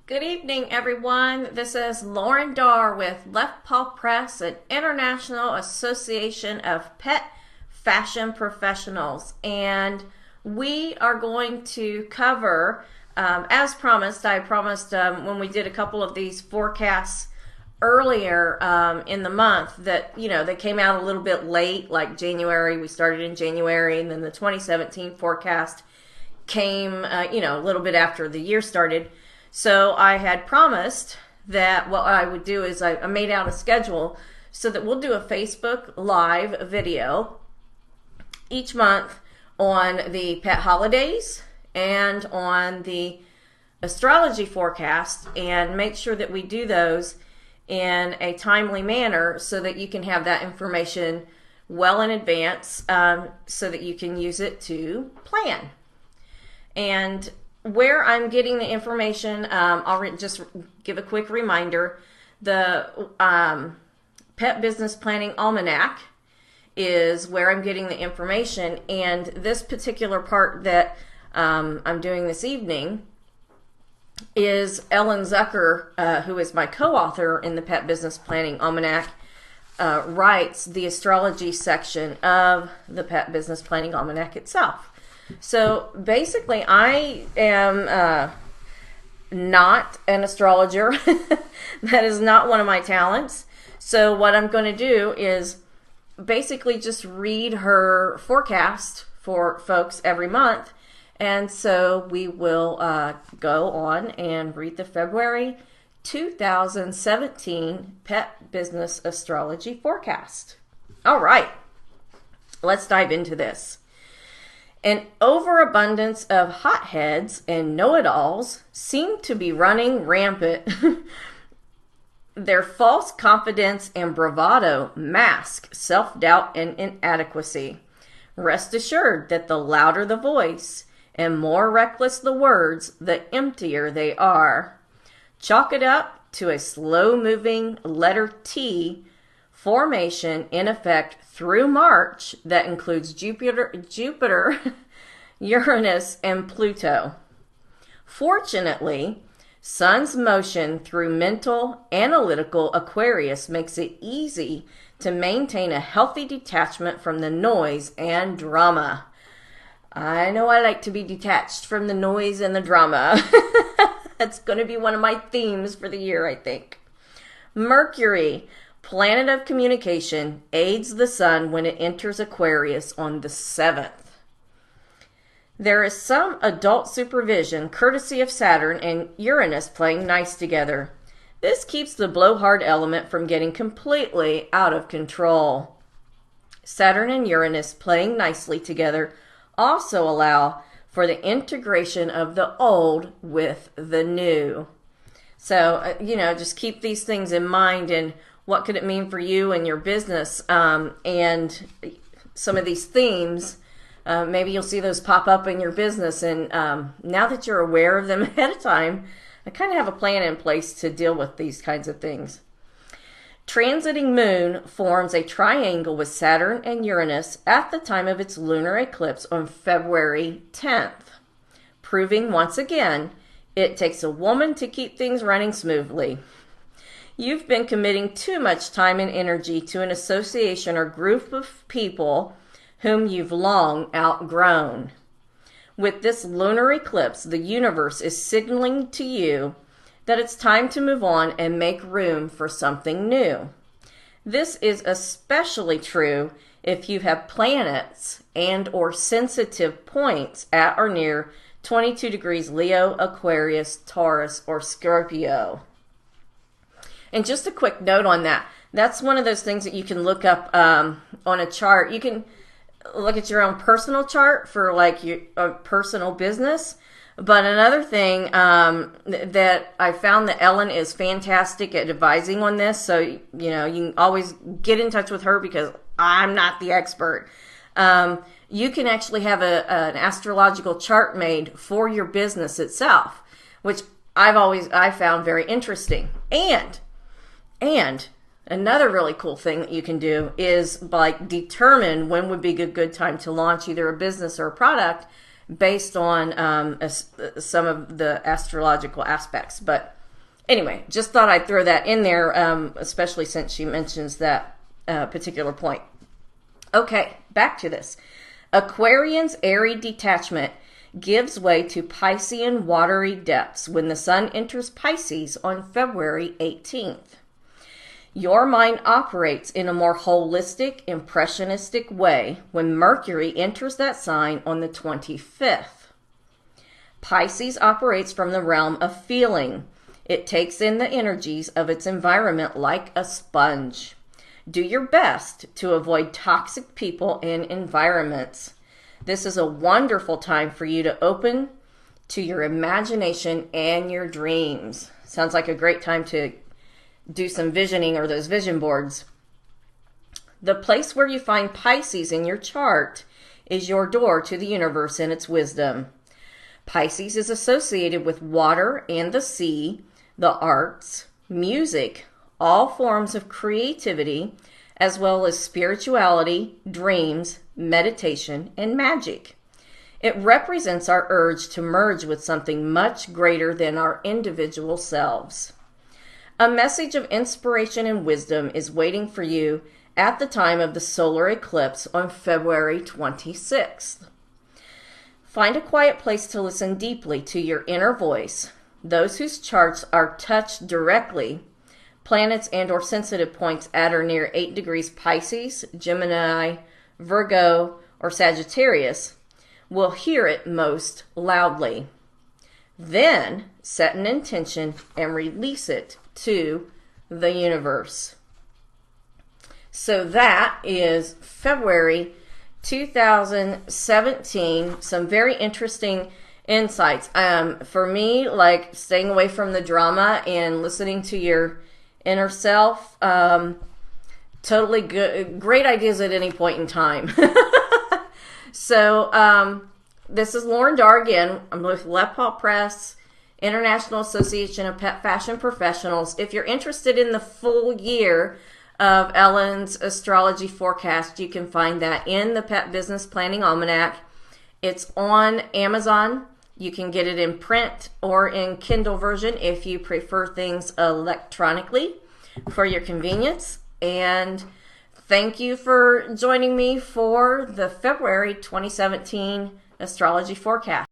Good evening, everyone. This is Laurren Darr with Left Paw Press, an international association of pet fashion professionals. And we are going to cover, as promised, I promised when we did a couple of these forecasts earlier in the month that, they came out a little bit late, like January. We started in January, and then the 2017 forecast came, a little bit after the year started. So I had promised that what I would do is I made out a schedule so that we'll do a Facebook Live video each month on the pet holidays and on the astrology forecast, and make sure that we do those in a timely manner so that you can have that information well in advance, so that you can use it to plan. And where I'm getting the information, I'll just give a quick reminder. The Pet Business Planning Almanac is where I'm getting the information, and this particular part that I'm doing this evening is Ellen Zucker, who is my co-author in the Pet Business Planning Almanac, writes the astrology section of the Pet Business Planning Almanac itself. So basically, I am not an astrologer. That is not one of my talents. So what I'm going to do is basically just read her forecast for folks every month. And so we will go on and read the February 2017 Pet Business Astrology Forecast. All right, let's dive into this. An overabundance of hotheads and know-it-alls seem to be running rampant. Their false confidence and bravado mask self-doubt and inadequacy. Rest assured that the louder the voice and more reckless the words, the emptier they are. Chalk it up to a slow-moving letter T formation in effect through March that includes Jupiter, Uranus, and Pluto. Fortunately, Sun's motion through mental, analytical Aquarius makes it easy to maintain a healthy detachment from the noise and drama. I know I like to be detached from the noise and the drama. That's going to be one of my themes for the year, I think. Mercury, planet of communication, aids the sun when it enters Aquarius on the 7th. There is some adult supervision courtesy of Saturn and Uranus playing nice together. This keeps the blowhard element from getting completely out of control. Saturn and Uranus playing nicely together also allow for the integration of the old with the new. So, just keep these things in mind, and what could it mean for you and your business, and some of these themes. Maybe you'll see those pop up in your business, and now that you're aware of them ahead of time, I kind of have a plan in place to deal with these kinds of things. Transiting moon forms a triangle with Saturn and Uranus at the time of its lunar eclipse on February 10th, proving once again it takes a woman to keep things running smoothly. You've been committing too much time and energy to an association or group of people whom you've long outgrown. With this lunar eclipse, the universe is signaling to you that it's time to move on and make room for something new. This is especially true if you have planets and or sensitive points at or near 22 degrees Leo, Aquarius, Taurus, or Scorpio. And just a quick note on that. That's one of those things that you can look up on a chart. You can look at your own personal chart for like your personal business. But another thing that I found that Ellen is fantastic at advising on this. So, you can always get in touch with her because I'm not the expert. You can actually have an astrological chart made for your business itself, which I found very interesting. And another really cool thing that you can do is like determine when would be a good time to launch either a business or a product based on some of the astrological aspects. But Anyway, just thought I'd throw that in there, especially since she mentions that particular point. Okay, back to this. Aquarian's airy detachment gives way to Piscean watery depths when the sun enters Pisces on February 18th. Your mind operates in a more holistic, impressionistic way when Mercury enters that sign on the 25th. Pisces operates from the realm of feeling. It takes in the energies of its environment like a sponge. Do your best to avoid toxic people and environments. This is a wonderful time for you to open to your imagination and your dreams. Sounds like a great time to do some visioning or those vision boards. The place where you find Pisces in your chart is your door to the universe and its wisdom. Pisces is associated with water and the sea, the arts, music, all forms of creativity, as well as spirituality, dreams, meditation, and magic. It represents our urge to merge with something much greater than our individual selves. A message of inspiration and wisdom is waiting for you at the time of the solar eclipse on February 26th. Find a quiet place to listen deeply to your inner voice. Those whose charts are touched directly, planets and or sensitive points at or near 8 degrees Pisces, Gemini, Virgo, or Sagittarius, will hear it most loudly. Then set an intention and release it to the universe. So that is February 2017. Some very interesting insights. For me, like staying away from the drama and listening to your inner self, totally good, great ideas at any point in time. So this is Laurren Darr again. I'm with Left Paw Press, International Association of Pet Fashion Professionals. If you're interested in the full year of Ellen's astrology forecast, you can find that in the Pet Business Planning Almanac. It's on Amazon. You can get it in print or in Kindle version if you prefer things electronically for your convenience. And thank you for joining me for the February 2017 astrology forecast.